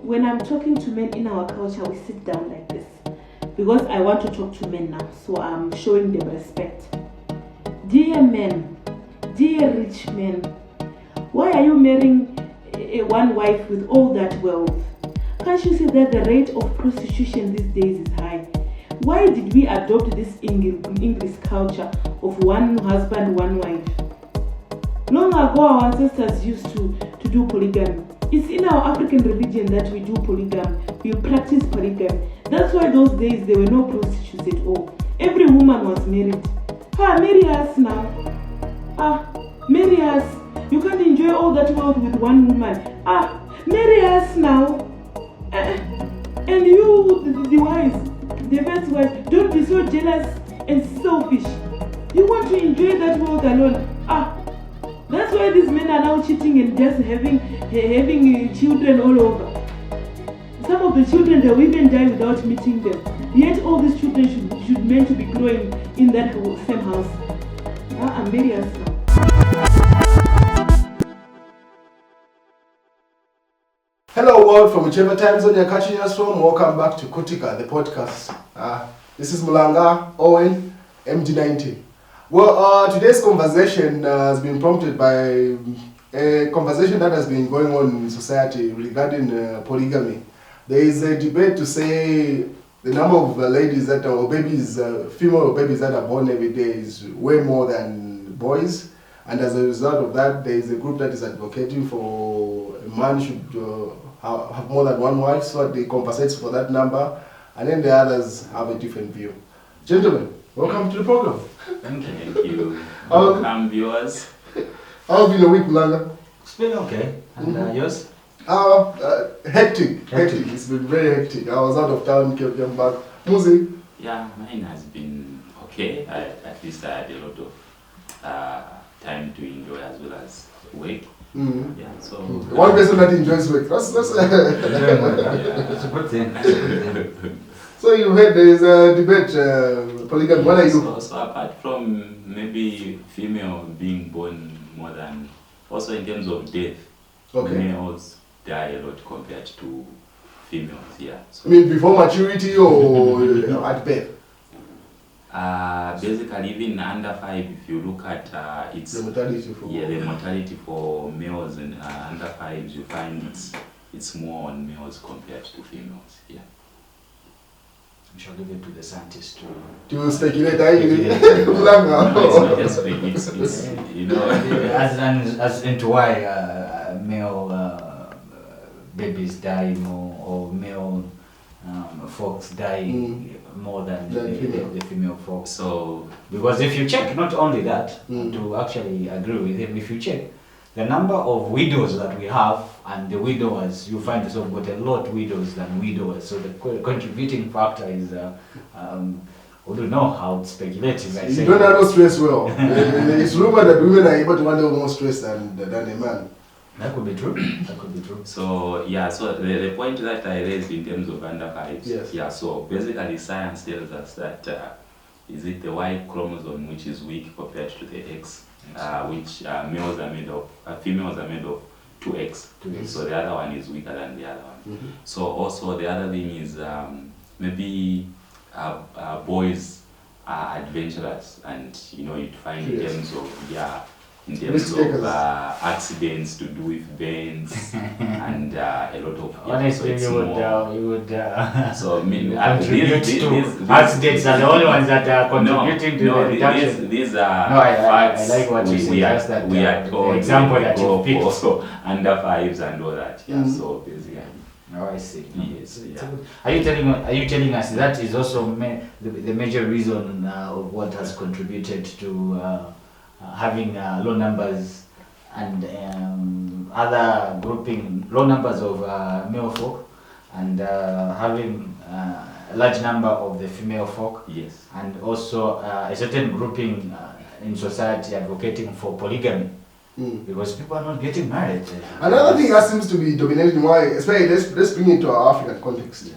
when I'm talking to men in our culture, we sit down like this because I want to talk to men now, so I'm showing them respect. Dear men, dear rich men, why are you marrying one wife with all that wealth? Can't you see that the rate of prostitution these days is high? Why did we adopt this English culture of one husband, one wife? Long ago, our ancestors used to do polygamy. It's in our African religion that we do polygamy. We practice polygamy. That's why those days there were no prostitutes at all. Every woman was married. Marry us now. Marry us. You can't enjoy all that wealth with one woman. Marry us now. And you, the wives, the first wife, don't be so jealous and selfish. You want to enjoy that wealth alone. That's why these men are now cheating and just having children all over. Some of the children, they will even die without meeting them. Yet all these children should meant to be growing in that same house. I'm very now. Hello world, from whichever time zone you're catching us from. Welcome back to Kutika, the podcast. This is Mulanga Owen, MD90. Well, today's conversation has been prompted by a conversation that has been going on in society regarding polygamy. There is a debate to say the number of ladies that or babies, female babies that are born every day is way more than boys. And as a result of that, there is a group that is advocating for a man should have more than one wife, so that they compensate for that number. And then the others have a different view. Gentlemen, welcome to the program. Thank you. Welcome, viewers. How have been a week, Mulanga? It's been okay. And yours? Hectic. It's been very hectic. I was out of town, came back. Muzi? Yeah, mine has been okay. At least I had a lot of time to enjoy as well as work. Mm-hmm. Yeah, so one person that enjoys work. That's It's a good thing. So you heard there is a debate, polygamy. What are you? So apart from maybe female being born more than, also in terms of death, males die a lot compared to females. Yeah. So, I mean before maturity or at birth? Basically, even under 5, if you look at it's the mortality for males and under 5s, you find it's more on males compared to females. Yeah. We shall leave it to the scientists to speculate. No, it's not just it's you know as into why male babies die more, or male folks die more than the female folks. So because if you check, not only that, to actually agree with him, if you check the number of widows that we have and the widowers, you find yourself got a lot widows than widowers. So the contributing factor is, we don't know how it's speculative. You don't handle stress well. It's rumored that women are able to handle more stress than a man. That could be true. So yeah, so the point that I raised in terms of under 5s. Yes. Yeah. So basically, science tells us that is it the Y chromosome which is weak compared to the X, which males are made of, females are made of 2X. So the other one is weaker than the other one. Mm-hmm. So also the other thing is maybe boys are adventurous, and you'd find in terms of accidents to do with bends and a lot of honestly so you would so I mean contribute to accidents are the only ones that are contributing to the reduction. These are facts. I like what you say. Just that we are told example that you picked, also under 5s and all that. Yeah. So basically. Oh, I see. Yes. Yeah. Are you telling us that is also the major reason of what has contributed to having low numbers and other grouping, low numbers of male folk, and having a large number of the female folk? Yes. And also a certain grouping in society advocating for polygamy. Because people are not getting married. Another thing that seems to be dominating why, especially let's bring it to our African context.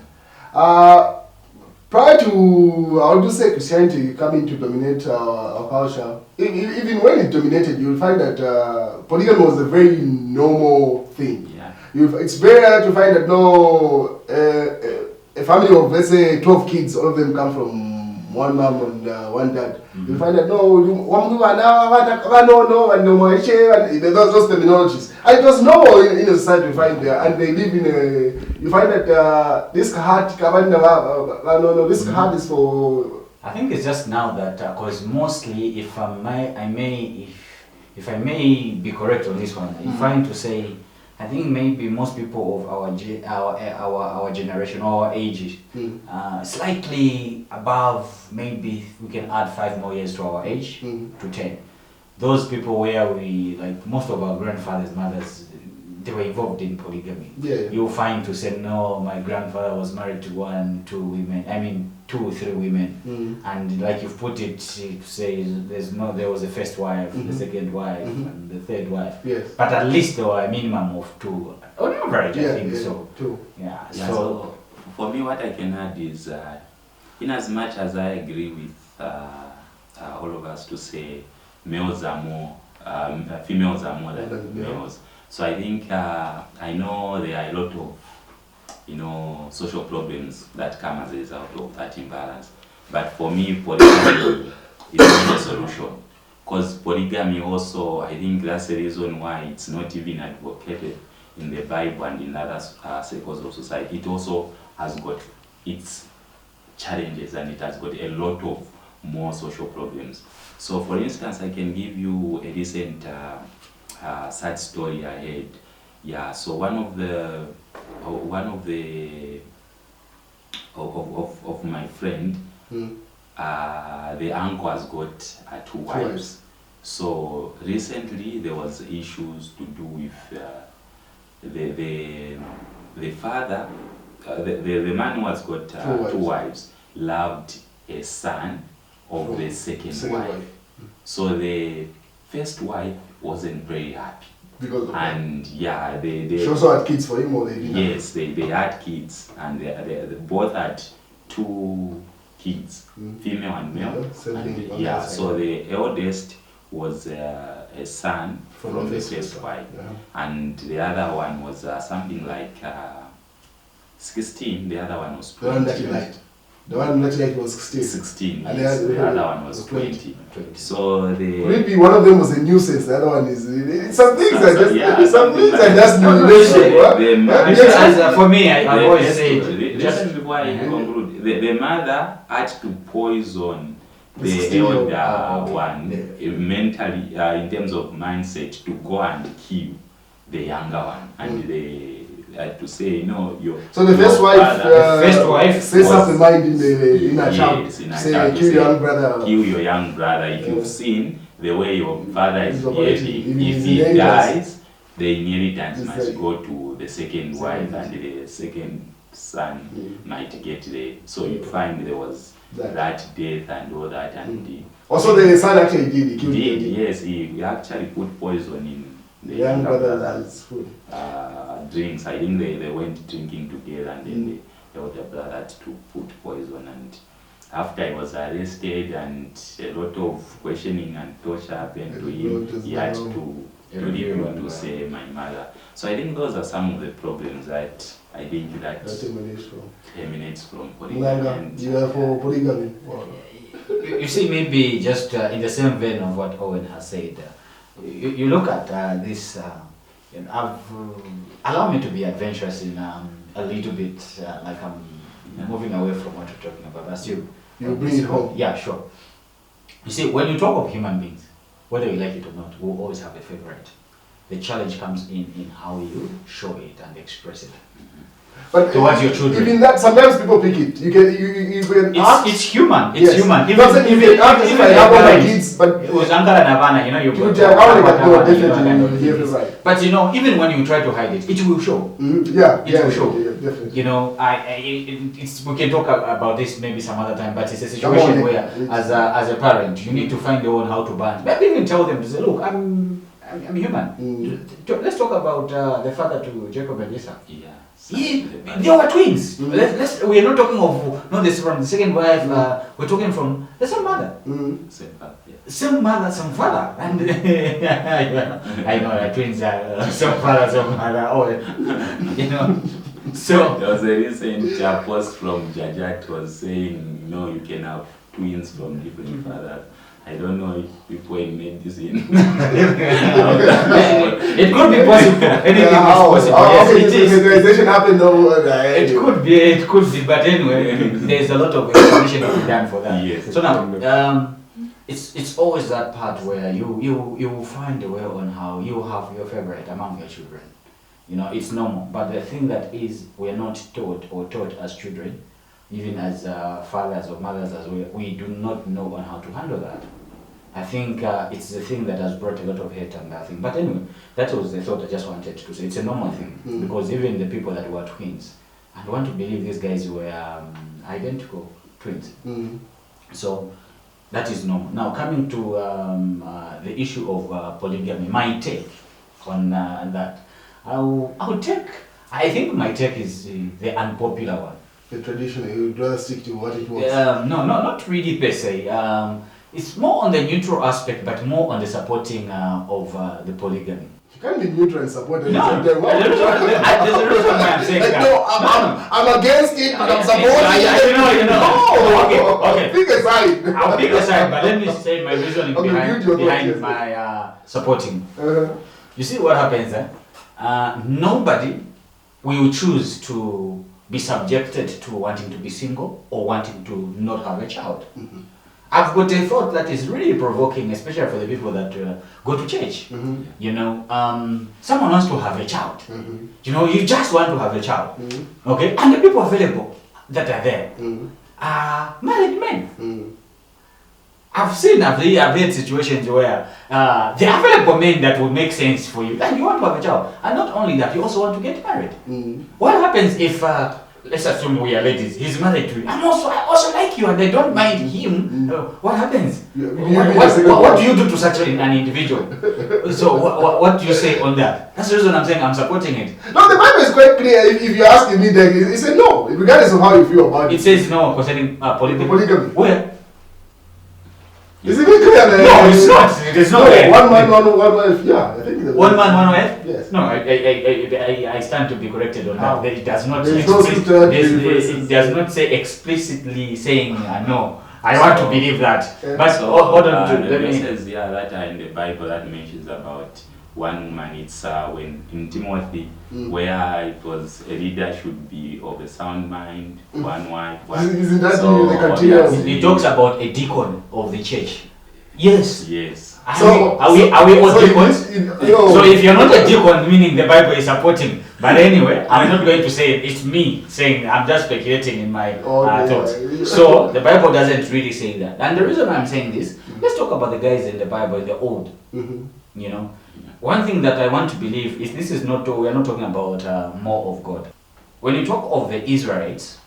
Prior to, I would just say, Christianity coming to dominate our culture, even when it dominated, you'll find that polygamy was a very normal thing. Yeah. It's very rare to find that no, a family of let's say 12 kids, all of them come from one mom and one dad. You find that no, those terminologies. And it was normal in a society to find there, and they live in a. You find that this heart, this heart is for. I think it's just now that because mostly, if I may be correct on this one, if I'm to say, I think maybe most people of our generation, our age, slightly above, maybe we can add 5 more years to our age to 10. Those people where we, like most of our grandfathers, mothers, they were involved in polygamy. Yeah. You'll find to say, no, my grandfather was married to 1, 2 women. I mean, 2 or 3 women. And like you put it, to say there was a first wife, the second wife, and the third wife. Yes. But at least there were a minimum of 2. On average, I think so. 2. Yeah. So for me, what I can add is, in as much as I agree with all of us to say males are more, females are more than males. So I think I know there are a lot of social problems that come as a result of that imbalance. But for me, polygamy is not a solution. Because polygamy also, I think that's the reason why it's not even advocated in the Bible and in other circles of society. It also has got its challenges, and it has got a lot of more social problems. So for instance, I can give you a recent sad story I had. Yeah, so one of my friend, the uncle has got 2 wives. So recently there was issues to do with the father, the man who has got 2 wives loved a son of the second wife. So the first wife wasn't very happy. Because of and that. Yeah, they she also had kids for him, or they didn't? Yes, they had kids, and they both had 2 kids, female and male. Yeah, so the eldest was a son from the first wife, and the other one was something like 16. The other one was 20. The one that like was 16. And yes, the other one was 20. So maybe one of them was a nuisance. The other one is some things are just nuisance. For me, I always say just before I conclude, the mother had to poison the elder one mentally, in terms of mindset, to go and kill the younger one, and they to say so the first wife sets up the mind in a child. Say kill your young brother. Kill your young brother. If you've seen the way your father is behaving, if he dies, the inheritance must go to the second wife, and the second son might get the. So you find there was that death and all that, and also the son actually did. He killed him. Yes, he actually put poison in the young brother's food. Drinks. I think they went drinking together, and then the older brother had to put poison, and after he was arrested and a lot of questioning and torture happened to him, he had to reveal to say my mother. So I think those are some of the problems that I think that emanates from polygamy. You are for polygamy? You see, maybe just in the same vein of what Owen has said, you look at this. Allow me to be adventurous in a little bit, like I'm moving away from what you're talking about. As you bring it home. Yeah, sure. You see, when you talk of human beings, whether you like it or not, we'll always have a favorite. The challenge comes in how you show it and express it. But towards your children. Even that, sometimes people pick it. You can it's human. It's human. Even if I have all my kids, but it was Ankara and Havana, definitely. Right. But even when you try to hide it, it will show. It will show. Definitely. We can talk about this maybe some other time. But it's a situation where, as a parent, you need to find your own how to balance. Maybe even tell them to say, look, I'm human. Let's talk about the father to Jacob and Esau. Yeah. They were twins. We are not talking of this from the second wife. We're talking from the same mother. Same mother, same father. And I know that twins are same father, same mother. Oh, So there was a recent post from Jajat was saying, no, you can have twins from different fathers. I don't know if people in medicine. It could be possible. Anything is possible. Yes, it is. Fertilization happened over It could be, but anyway, there's a lot of explanation to be done for that. Yes. So now, it's always that part where you find a way on how you have your favorite among your children. It's normal. But the thing that is, we are not taught as children, even as fathers or mothers as well, we do not know on how to handle that. I think it's the thing that has brought a lot of hate and that thing. But anyway, that was the thought I just wanted to say. It's a normal thing, because even the people that were twins, I want to believe these guys were identical twins. So that is normal. Now coming to the issue of polygamy, my take on that, I think my take is the unpopular one. The traditional, you would rather stick to what it was. No, not really per se. It's more on the neutral aspect, but more on the supporting of the polygamy. You can't be neutral and support it. No, there's a reason why I'm saying that. I'm against it, but I'm supporting it. Okay. Pick a side. I'll pick a side, but let me say my reasoning behind my supporting. You see what happens? Nobody will choose to be subjected to wanting to be single or wanting to not have a child. I've got a thought that is really provoking, especially for the people that go to church. Someone wants to have a child. You just want to have a child. Okay? And the people available that are there are married men. I've had situations where the available men that would make sense for you, and you want to have a child. And not only that, you also want to get married. What happens if, let's assume we are ladies, he's married to you. I also like you and I don't mind him. What happens? What do you do to such an individual? So what do you say on that? That's the reason I'm saying I'm supporting it. No, the Bible is quite clear. If you're asking me, it said no, regardless of how you feel about it. It says no concerning polygamy. Where? Is it clear? No, it's not. There's no way. One man, one wife. Yeah, I think. One man, one wife. Yes. No, I stand to be corrected on that. It does not. It does not say explicitly saying no. I want to believe that. But hold on. Let me says that in the Bible that mentions about one woman. It's when in Timothy, where it was a leader should be of a sound mind, one wife. Isn't that the criteria? It talks about a deacon of the church. Yes. So are we all deacons? So if you're not a deacon, meaning the Bible is supporting. But anyway, I'm not going to say it. It's me saying, I'm just speculating in my thoughts. So the Bible doesn't really say that. And the reason I'm saying this, let's talk about the guys in the Bible, the old. One thing that I want to believe is we are not talking about more of God. When you talk of the Israelites,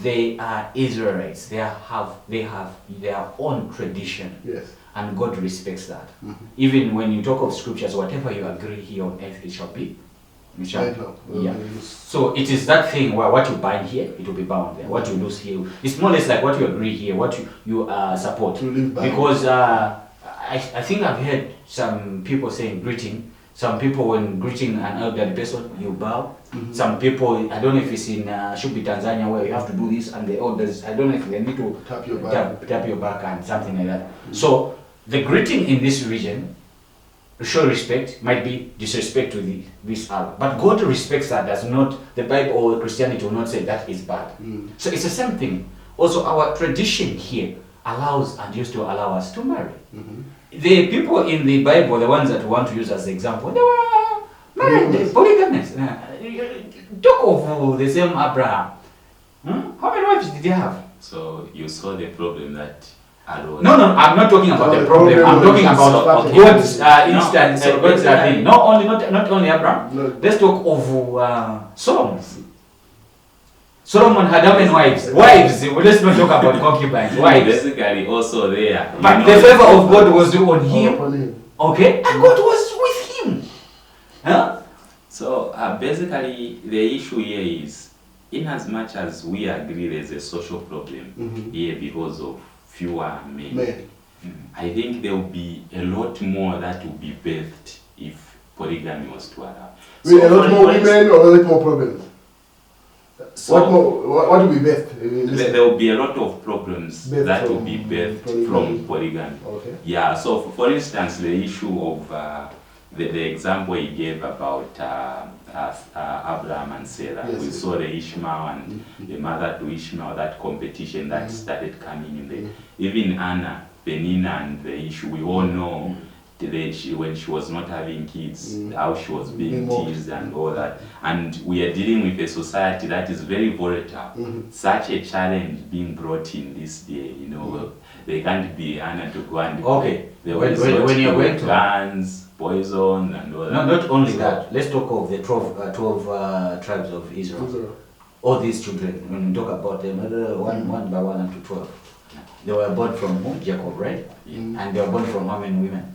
they are Israelites. They have their own tradition. Yes. And God respects that. Even when you talk of scriptures, whatever you agree here on earth, it shall be. So it is that thing where what you bind here, it will be bound there. What you lose here, it's more or less like what you agree here, what you support. Because I think I've heard some people saying greeting. Some people, when greeting an elderly person, you bow. Some people, I don't know if it's in should be Tanzania, where you have to do this, and the elders, I don't know if they need to tap your back and something like that. So the greeting in this region, show respect, might be disrespect to this other. But God respects that. Does not, the Bible or Christianity will not say that is bad. So it's the same thing. Also, our tradition here allows and used to allow us to marry. The people in the Bible, the ones that we want to use as the example, they were married, polygamous. Talk of the same Abraham. How many wives did he have? So you saw the problem that arose. No, I'm not talking about the problem. I'm talking about God's instance. God's thing. Not only Abraham. Let's talk of Solomon. Solomon had how many wives? Wives. Let's not talk about concubines. Wives. Basically, also there. But the favor of God was on him. Okay, and God was with him. So basically, the issue here is, in as much as we agree there's a social problem here because of fewer men, I think there will be a lot more that will be birthed if polygamy was to allow. A lot more women or a lot more problems? So what will be birthed? There will be a lot of problems that will be birthed from polygamy. Okay. Yeah, so for instance, the issue of the example he gave about Abraham and Sarah, Yes, we yes. saw the Ishmael and the mother to Ishmael, that competition that started coming in there. Even Anna, Penina, and the issue, we all know when she was not having kids, how she was being teased and all that. And we are dealing with a society that is very volatile. Such a challenge being brought in this day, you know, they can't be Anna to go and Okay. There When you're going to guns, poison, and all that. No, not only that. Let's talk of the 12 tribes of Israel. All these children, when we talk about them, one by one up to 12, they were born from who? Jacob, right? Yeah. And they were born from how many women?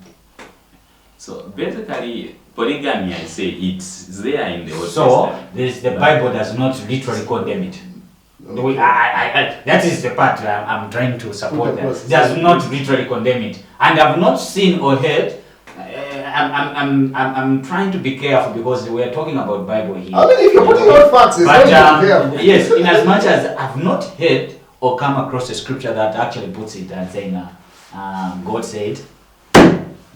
So basically, polygamy, I say, it's there in the Old So Testament. the Bible does not literally condemn it. That is the part I'm trying to support. That does not literally condemn it, and I've not seen or heard. I'm trying to be careful because we are talking about Bible here. I mean, if you're putting out facts, it's But not careful. yes, in as much as I've not heard or come across a scripture that actually puts it and saying, God said,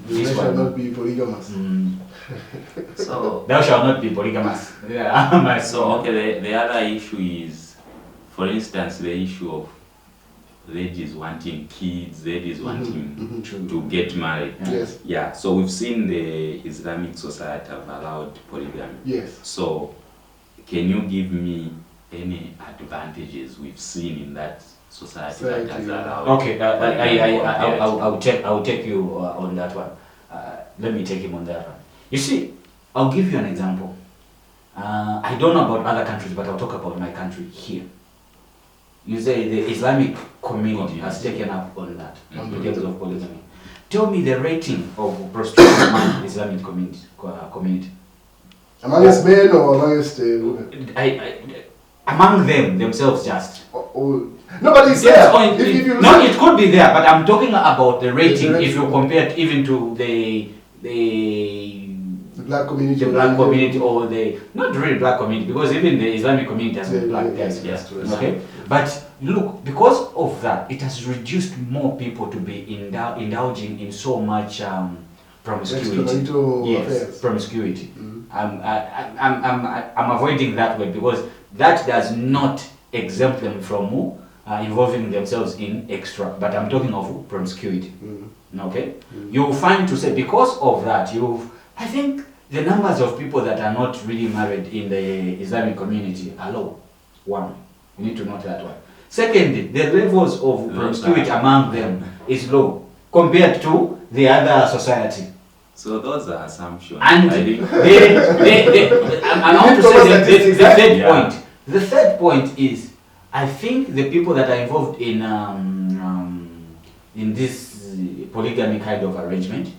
You shall not be polygamous. So thou shalt not be polygamous. Yeah. So okay, the other issue is, for instance, the issue of ladies wanting kids, ladies wanting to get married. Yes. Yeah. So we've seen the Islamic society have allowed polygamy. Yes. So can you give me any advantages we've seen in that society that has allowed? Okay. I'll take you on that one. Let me take him on that one. You see, I'll give you an example. I don't know about other countries, but I'll talk about my country here. You say the Islamic community has taken up on that in terms of polygamy. Tell me the rating of prostitution among the Islamic community. Amongst men or amongst women? Among themselves just. Nobody's there. No, it could be there, but I'm talking about the rating if you compare it even to the black community. The black community or the, not really black community, because even the Islamic community has black guys. Yes. Okay? But look, because of that, it has reduced more people to be indulging in so much promiscuity. Yes, promiscuity. I'm avoiding that word because that does not exempt them from involving themselves in extra. But I'm talking of promiscuity. Okay? You'll find to say because of that, I think the numbers of people that are not really married in the Islamic community are low. One, you need to note that one. Secondly, the levels of promiscuity among them is low compared to the other society. So those are assumptions. And I want to say the third point. The third point is, I think the people that are involved in this polygamy kind of arrangement,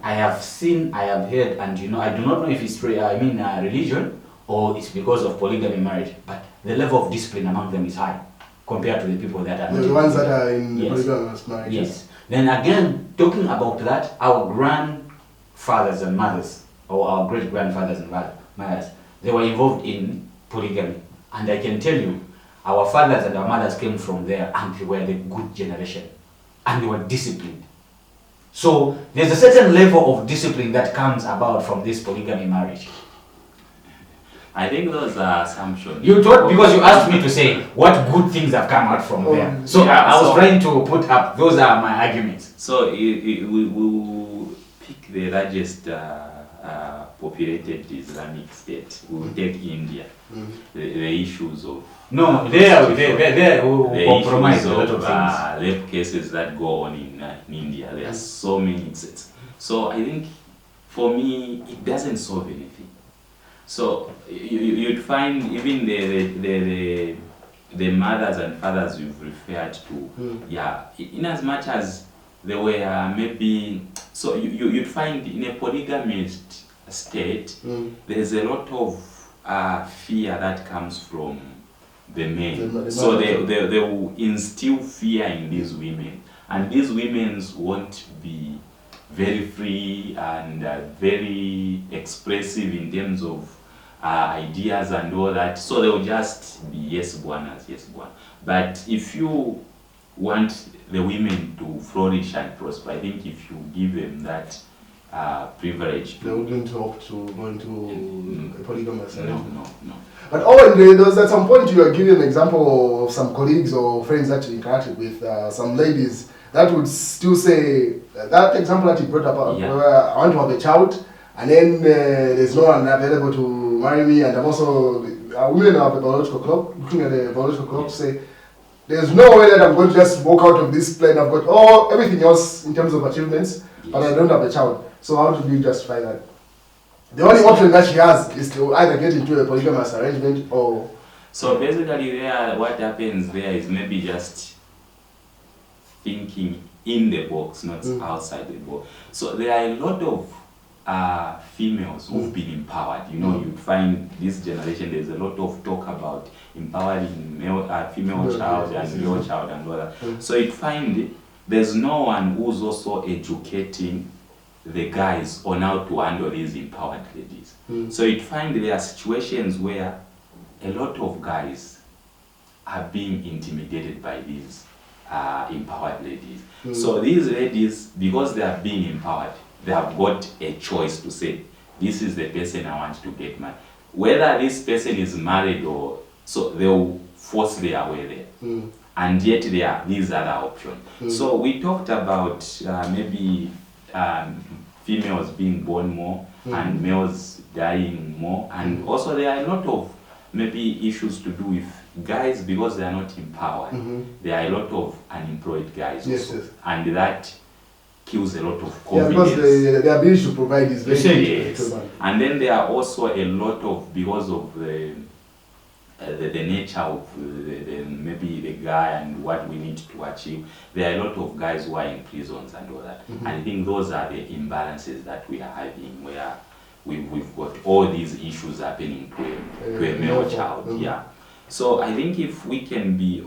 I have seen, I have heard, and I do not know if it's religion or it's because of polygamy marriage, but the level of discipline among them is high compared to the people that are not. The ones that are in polygamous marriage. Yes. Then again, talking about that, our grandfathers and mothers, or our great-grandfathers and mothers, they were involved in polygamy. And I can tell you, our fathers and our mothers came from there and they were the good generation. And they were disciplined. So there's a certain level of discipline that comes about from this polygamy marriage. I think those are assumptions. You thought, because you asked me to say what good things have come out from there. So I was trying to put up, those are my arguments. So we will pick the largest populated Islamic state. We will take India. The issues of they will compromise a lot of things. Rape cases that go on in India. There are so many incidents. So I think for me it doesn't solve anything. So you'd find even the mothers and fathers you've referred to, in as much as they were maybe, so you'd find in a polygamist state, there's a lot of fear that comes from the men. So they will instill fear in these women, and these women won't be very free and very expressive in terms of ideas and all that. So they'll just be yes bwanas, yes bwana. But if you want the women to flourish and prosper, I think if you give them that privilege, they wouldn't opt to go into a polygamous arrangement. No. But there was at some point you were giving an example of some colleagues or friends that you interacted with, some ladies that would still say, that example that you brought up, where I want to have a child, and then there's no one available to marry me, and I'm also, women have a biological clock, looking at the biological clock, say, there's no way that I'm going to just walk out of this plane, I've got everything else in terms of achievements, but I don't have a child. So how do you justify that? The only option that she has is to either get into a polygamous arrangement or... So basically there, what happens there is maybe just thinking in the box, not outside the box. So there are a lot of females who've been empowered. You know, you find this generation, there's a lot of talk about empowering female child and male child and all that. So you find there's no one who's also educating the guys on how to handle these empowered ladies. So you find there are situations where a lot of guys are being intimidated by these empowered ladies. So these ladies, because they are being empowered, they have got a choice to say, this is the person I want to get married. Whether this person is married or so, they'll force their way there. And yet there are these other options. So we talked about maybe females being born more and males dying more, and also there are a lot of maybe issues to do with guys because they are not empowered. There are a lot of unemployed guys also, and that kills a lot of confidence. Because the ability to provide is very yes. And then there are also a lot of, because of the nature of maybe the guy and what we need to achieve, there are a lot of guys who are in prisons and all that. And I think those are the imbalances that we are having, where we've got all these issues happening to a male child. Yeah. So I think if we can be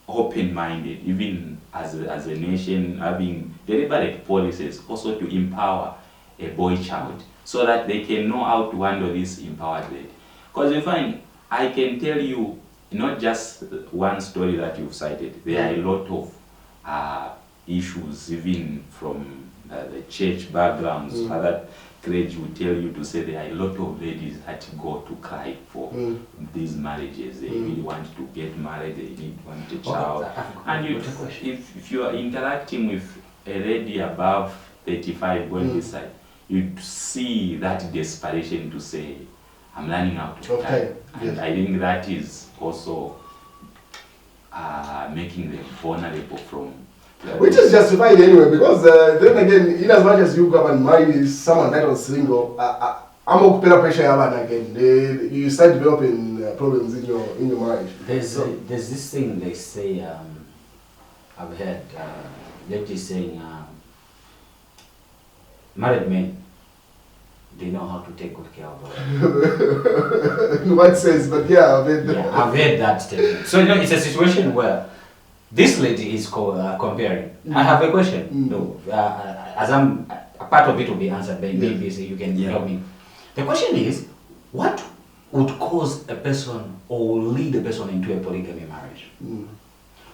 open-minded, even as a nation, having deliberate policies also to empower a boy child, so that they can know how to handle this empowered lady. Because you find, I can tell you, not just one story that you've cited, there are a lot of issues, even from the church backgrounds, other clergy will tell you to say there are a lot of ladies that go to cry for these marriages. They really want to get married, they want a child. And if you are interacting with a lady above 35 going this side, you see that desperation to say, I'm learning out of time. And I think that is also making them vulnerable from... Which is justified anyway, because then again, in as much as you go and marry someone that was single, I'm going to put pressure on again. You start developing problems in your marriage. There's this thing they say, I've heard ladies saying, married men, they know how to take good care of them. In what sense? But yeah, I've heard that. Yeah, I've heard that statement. So it's a situation where this lady is comparing. I have a question. No, as a part of it will be answered by maybe so you can help me. The question is, what would cause a person or lead a person into a polygamy marriage?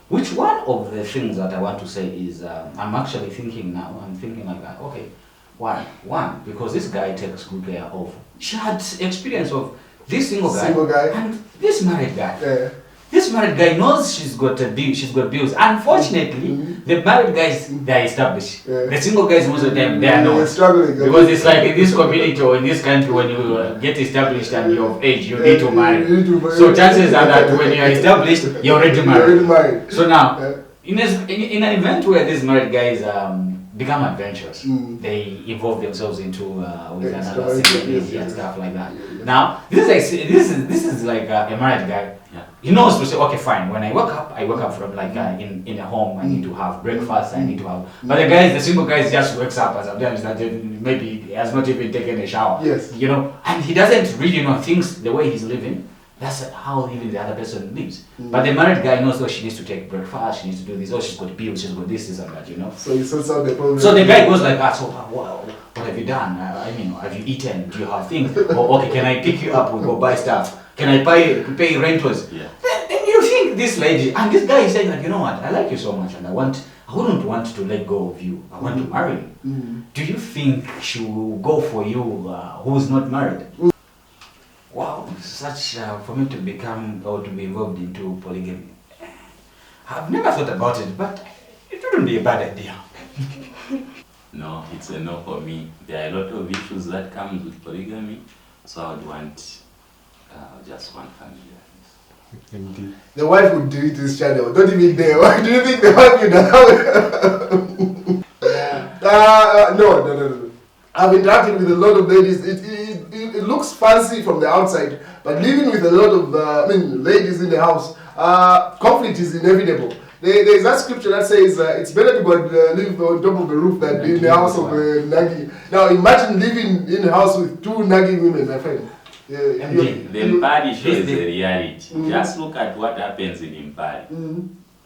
Which one of the things that I want to say is, I'm actually thinking now, I'm thinking like that, okay, one, because this guy takes good care of, she had experience of this single guy and this married guy. Yeah. This married guy knows she's got bills. Unfortunately, the married guys, they are established. Yeah. The single guys, most of the time, they are not. Struggling. Because it's like in this community or in this country, when you get established and you're of age, you need to marry. So chances are that when you're established, you're already married. So now, in an event where these married guys become adventurous. They involve themselves into with another single lady and stuff like that. Now this is like a married guy. Yeah. He knows to say, okay, fine. When I wake up from like in a home. I need to have breakfast. I need to have. But the single guy, just wakes up and sometimes that maybe he has not even taken a shower. Yes. You know, and he doesn't really know things the way he's living. That's how even the other person lives. But the married guy knows, she needs to take breakfast, she needs to do this, she's got bills, she's got this and that, you know. So he sorts out the problem. So the guy goes like that, so what have you done? Have you eaten? Do you have things? Or okay, can I pick you up? We go buy stuff. Can I pay rentals? Yeah. Then you think this lady, and this guy is saying like, you know what, I like you so much and I wouldn't want to let go of you. I want to marry you. Do you think she will go for you who's not married? Wow, such for me to become or to be involved into polygamy. I've never thought about it, but it wouldn't be a bad idea. No, it's a no for me. There are a lot of issues that comes with polygamy, so I would want just one family. Indeed. The wife would delete this channel. Don't even dare. Why do you think the wife would allow it? No. I've interacted with a lot of ladies. It looks fancy from the outside, but living with a lot of ladies in the house, conflict is inevitable. There's that scripture that says it's better to go and live on top of the roof than in the house of a nagging. Now imagine living in a house with two nagging women, my friend. The Impari show is a reality. Just look at what happens in Impari.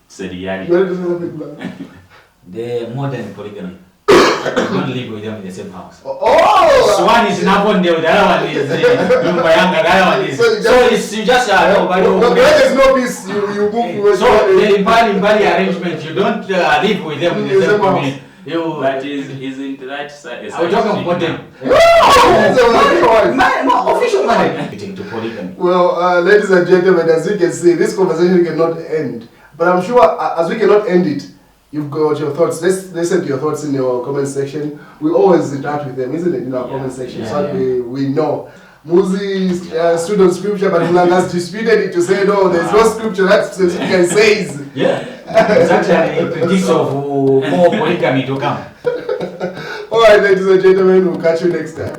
It's a reality. The modern polygamy. You don't live with them in the same house. Oh! So one is in Apondale, the other one is in Mbayanga, the other one is. So you just no, there's no peace. You move. So the Impali arrangement, you don't live with them in the same community. But isn't that are we talking about them? Official marriage. To polygamy. Well, ladies and gentlemen, as you can see, this conversation cannot end. But I'm sure as we cannot end it, you've got your thoughts. Let's listen to your thoughts in your comment section. We always interact with them, isn't it, in our comment section, so we know. Muzi stood on scripture, but Mulanga has disputed it to say, no, there's no scripture that specifically says. Yeah, it's actually a prediction of more polygamy to come. Alright, ladies and gentlemen, we'll catch you next time.